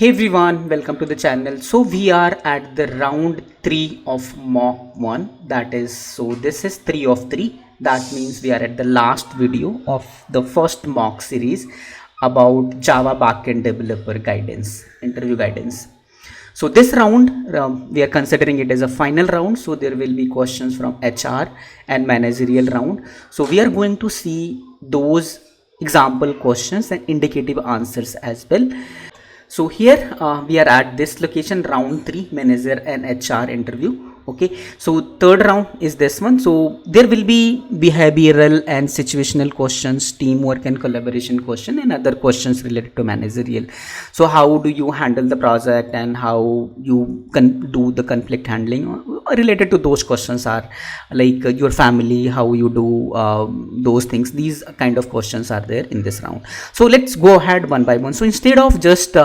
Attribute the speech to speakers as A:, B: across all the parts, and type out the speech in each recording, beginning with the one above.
A: Hey everyone, welcome to the channel. So we are at the round 3 of Mock1. This is 3 of 3. That means we are at the last video of the first mock series about Java backend developer guidance, interview guidance. So this round, we are considering it as a final round. So there will be questions from HR and managerial round. So we are going to see those example questions and indicative answers as well. So here we are at this location, round 3, manager and HR interview. Okay, so third round is this one. So there will be behavioral and situational questions, teamwork and collaboration question, and other questions related to managerial. So how do you handle the project and how you can do the conflict handling related to those questions are like your family, how you do those things. These kind of questions are there in this round. So let's go ahead one by one. So instead of just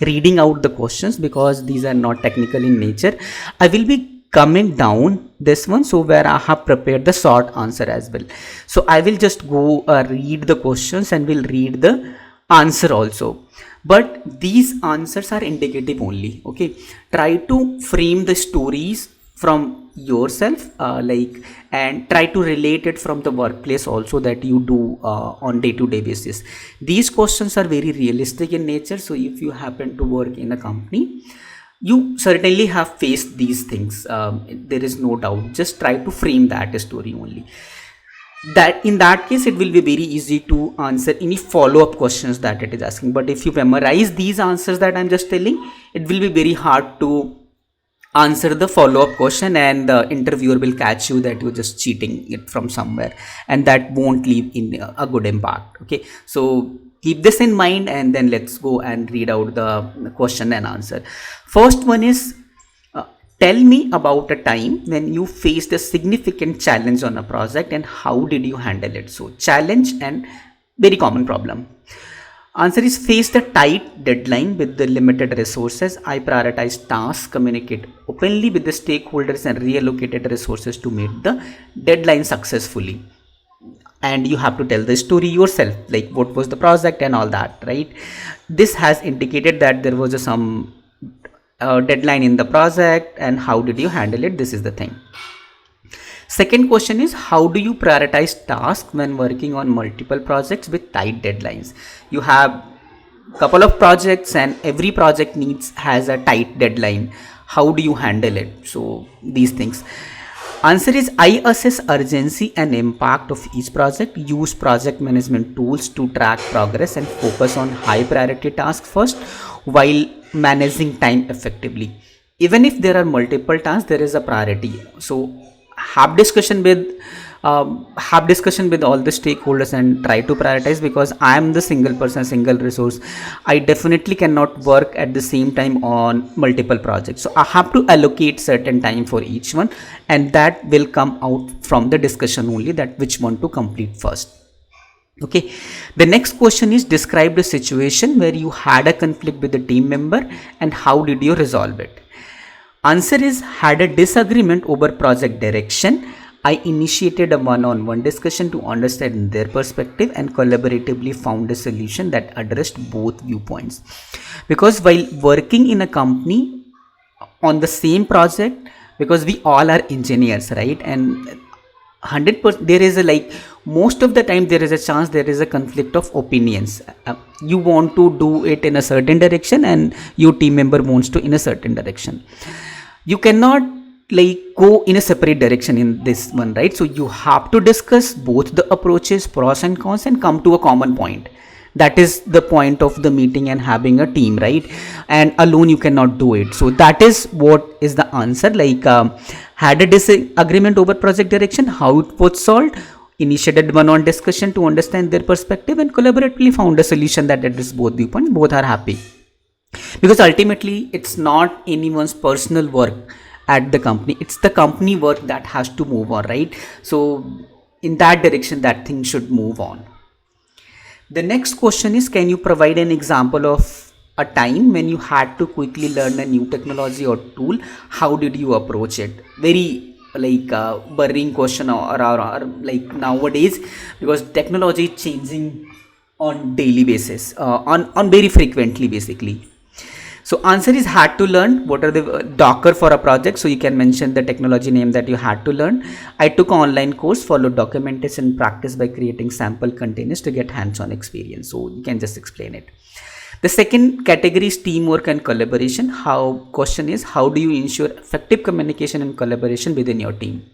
A: reading out the questions, because these are not technical in nature, I will be coming down this one, so where I have prepared the short answer as well. So I will just go read the questions and will read the answer also, but these answers are indicative only. Okay, try to frame the stories from yourself, and try to relate it from the workplace also that you do on day-to-day basis. These questions are very realistic in nature, so if you happen to work in a company, you certainly have faced these things. There is no doubt. Just try to frame that story only. That in that case, it will be very easy to answer any follow-up questions that it is asking. But if you memorize these answers that I'm just telling, it will be very hard to answer the follow-up question, and the interviewer will catch you that you're just cheating it from somewhere, and that won't leave in a good impact. Okay, so keep this in mind, and then let's go and read out the question and answer. First one is, tell me about a time when you faced a significant challenge on a project and how did you handle it. So challenge and very common problem. Answer is, faced a tight deadline with the limited resources. I prioritized tasks, communicate openly with the stakeholders, and reallocated resources to meet the deadline successfully. And you have to tell the story yourself, like what was the project and all that, right? This has indicated that there was some deadline in the project, and how did you handle it? This is the thing. Second question is, how do you prioritize tasks when working on multiple projects with tight deadlines? You have a couple of projects and every project has a tight deadline. How do you handle it? So these things. Answer is, I assess urgency and impact of each project, use project management tools to track progress, and focus on high priority tasks first while managing time effectively. Even if there are multiple tasks, there is a priority. So have discussion with all the stakeholders and try to prioritize, because I am the single person, single resource. I definitely cannot work at the same time on multiple projects, so I have to allocate certain time for each one, and that will come out from the discussion only, that which one to complete first. Okay, the next question is, describe the situation where you had a conflict with a team member and how did you resolve it. Answer is, had a disagreement over project direction. I initiated a one-on-one discussion to understand their perspective and collaboratively found a solution that addressed both viewpoints. Because while working in a company on the same project, because we all are engineers, right? And 100% there is most of the time there is a chance there is a conflict of opinions. You want to do it in a certain direction and your team member wants to in a certain direction. You cannot go in a separate direction in this one, right? So you have to discuss both the approaches, pros and cons, and come to a common point. That is the point of the meeting and having a team, right? And alone you cannot do it. So that is what is the answer. Had a disagreement over project direction, how it was solved, initiated one-on-one discussion to understand their perspective, and collaboratively found a solution that addresses both viewpoints. Both are happy, because ultimately it's not anyone's personal work at the company, it's the company work that has to move on, right? So in that direction that thing should move on. The next question is, can you provide an example of a time when you had to quickly learn a new technology or tool? How did you approach it? Very burning question or nowadays, because technology is changing on daily basis, on very frequently basically. So answer is had to learn. What are the Docker for a project? So you can mention the technology name that you had to learn. I took an online course, followed documentation and practice by creating sample containers to get hands-on experience. So you can just explain it. The second category is teamwork and collaboration. Question is, how do you ensure effective communication and collaboration within your team?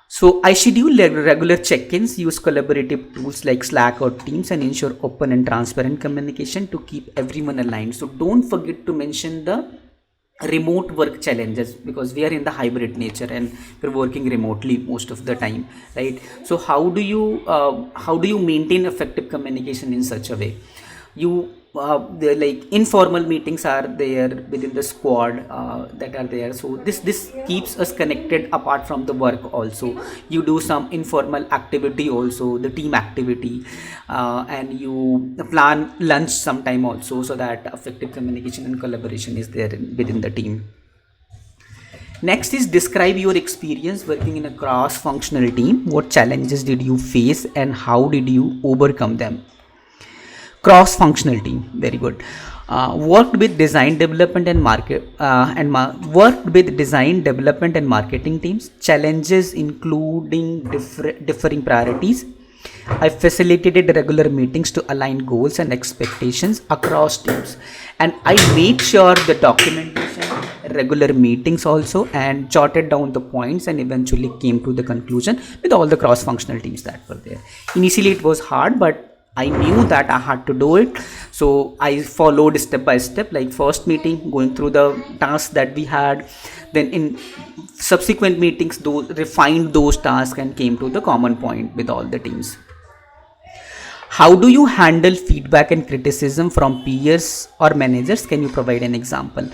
A: So I schedule regular check-ins, use collaborative tools like Slack or Teams, and ensure open and transparent communication to keep everyone aligned. So don't forget to mention the remote work challenges, because we are in the hybrid nature and we're working remotely most of the time, right? So how do you maintain effective communication in such a way? They're like informal meetings are there within the squad that are there, so this keeps us connected apart from the work. Also you do some informal activity, also the team activity, and you plan lunch sometime also, so that effective communication and collaboration is there within the team. Next is describe your experience working in a cross-functional team. What challenges did you face and how did you overcome them? Cross-functional team, very good. Worked with design development and worked with design development and marketing teams. Challenges including differing priorities. I facilitated regular meetings to align goals and expectations across teams, and I made sure the documentation, regular meetings also, and jotted down the points and eventually came to the conclusion with all the cross-functional teams that were there. Initially it was hard, but I knew that I had to do it, so I followed step by step, like first meeting going through the tasks that we had, then in subsequent meetings refined those tasks and came to the common point with all the teams. How do you handle feedback and criticism from peers or managers? Can you provide an example?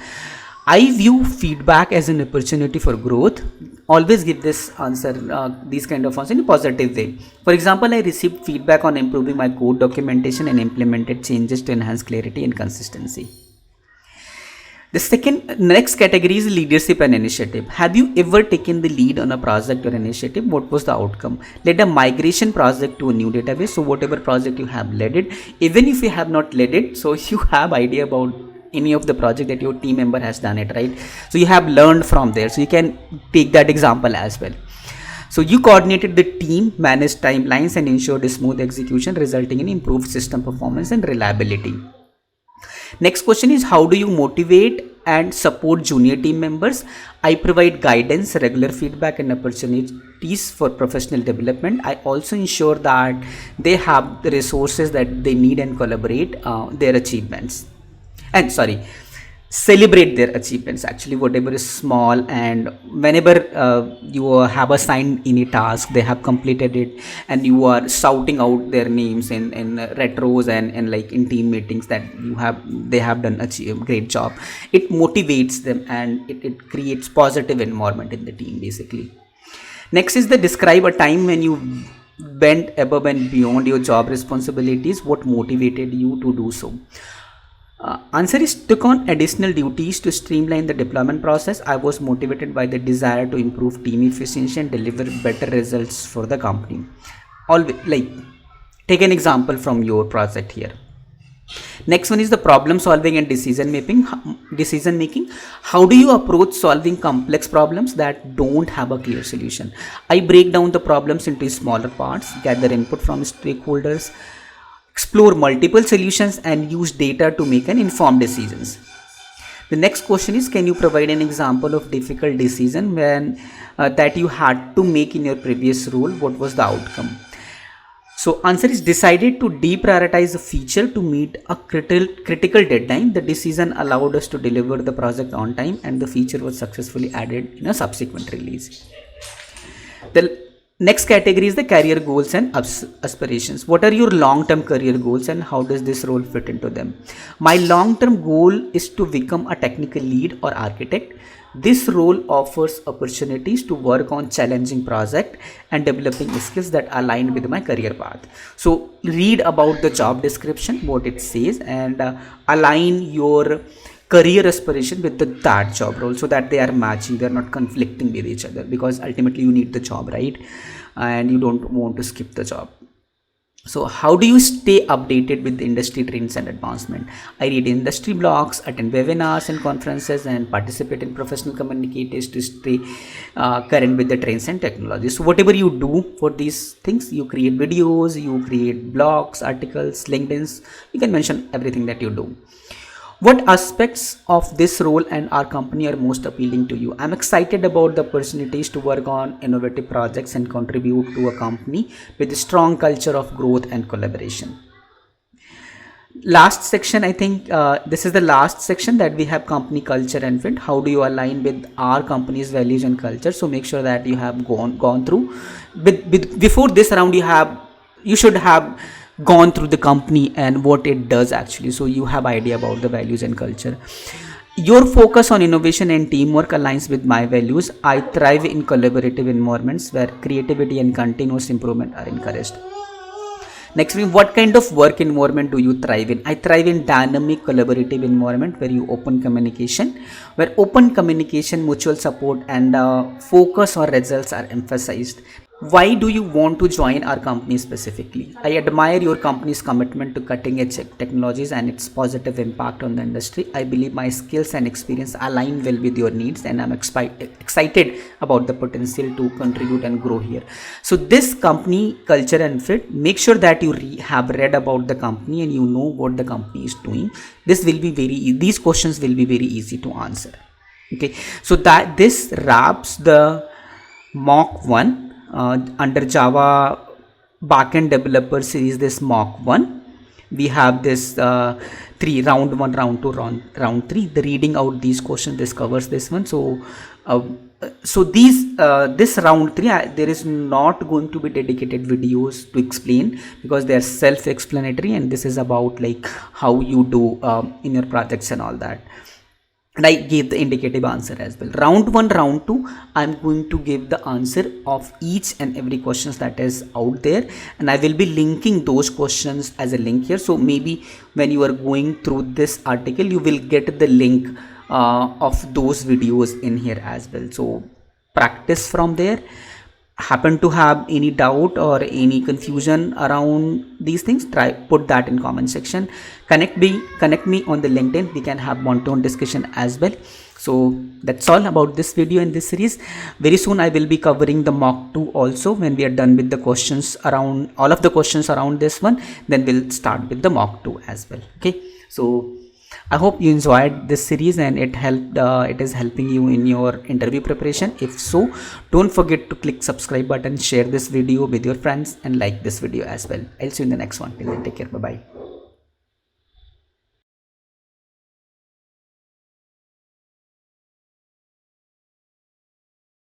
A: I view feedback as an opportunity for growth. Always give this answer, these kind of answers in a positive way. For example, I received feedback on improving my code documentation and implemented changes to enhance clarity and consistency. The next category is leadership and initiative. Have you ever taken the lead on a project or initiative? What was the outcome? Led a migration project to a new database. So whatever project you have led it, even if you have not led it, so you have idea about any of the project that your team member has done it, right? So you have learned from there, so you can take that example as well. So you coordinated the team, managed timelines, and ensured a smooth execution, resulting in improved system performance and reliability. Next question is, how do you motivate and support junior team members? I provide guidance, regular feedback, and opportunities for professional development. I also ensure that they have the resources that they need and collaborate their achievements. And celebrate their achievements, actually, whatever is small, and whenever you have assigned any task, they have completed it, and you are shouting out their names in retros and like in team meetings that they have done a great job. It motivates them, and it creates positive environment in the team basically. Next is the describe a time when you went above and beyond your job responsibilities. What motivated you to do so? Answer is, took on additional duties to streamline the deployment process. I was motivated by the desire to improve team efficiency and deliver better results for the company. Take an example from your project here. Next one is the problem solving and decision making. How do you approach solving complex problems that don't have a clear solution? I break down the problems into smaller parts, gather input from stakeholders, explore multiple solutions, and use data to make an informed decisions. The next question is, can you provide an example of difficult decision that you had to make in your previous role? What was the outcome? So answer is, decided to deprioritize a feature to meet a critical deadline. The decision allowed us to deliver the project on time, and the feature was successfully added in a subsequent release. The next category is the career goals and aspirations. What are your long-term career goals and how does this role fit into them? My long-term goal is to become a technical lead or architect. This role offers opportunities to work on challenging projects and developing skills that align with my career path. So read about the job description, what it says, and align your career aspiration with that job role, so that they are matching, they are not conflicting with each other, because ultimately you need the job, right? And you don't want to skip the job. So how do you stay updated with the industry trends and advancement? I read industry blogs, attend webinars and conferences, and participate in professional communities to stay current with the trends and technology. So whatever you do for these things, you create videos, you create blogs, articles, LinkedIn's, you can mention everything that you do. What aspects of this role and our company are most appealing to you? I'm excited about the opportunities to work on innovative projects and contribute to a company with a strong culture of growth and collaboration. Last section, I think this is the last section that we have: company culture and fit. How do you align with our company's values and culture? So make sure that you have gone through before this round. You should have gone through the company and what it does actually, so you have idea about the values and culture. Your focus on innovation and teamwork aligns with my values. I thrive in collaborative environments where creativity and continuous improvement are encouraged. Next, what kind of work environment do you thrive in? I thrive in dynamic collaborative environment where open communication, mutual support, and focus on results are emphasized. Why do you want to join our company specifically? I admire your company's commitment to cutting edge technologies and its positive impact on the industry. I believe my skills and experience align well with your needs, and I'm excited about the potential to contribute and grow here. So this company culture and fit, make sure that you have read about the company and you know what the company is doing. This will be these questions will be very easy to answer. Okay, so that this wraps the Mock1 under Java backend developer series. This Mock1, we have this round 1, round 2, round 3. The reading out these questions, this covers this one. So this round 3, there is not going to be dedicated videos to explain because they are self-explanatory, and this is about like how you do in your projects and all that. And I gave the indicative answer as well. Round 1, round 2, I'm going to give the answer of each and every questions that is out there, and I will be linking those questions as a link here. So maybe when you are going through this article, you will get the link of those videos in here as well. So practice from there. Happen to have any doubt or any confusion around these things, put that in comment section. Connect me on the LinkedIn. We can have one-to-one discussion as well. So that's all about this video and this series. Very soon I will be covering the mock 2 also. When we are done with the questions around all of the questions around this one, then we'll start with the mock 2 as well. Okay, so I hope you enjoyed this series and it is helping you in your interview preparation. If so, don't forget to click subscribe button, share this video with your friends, and like this video as well. I'll see you in the next one. Till then, take care. Bye bye.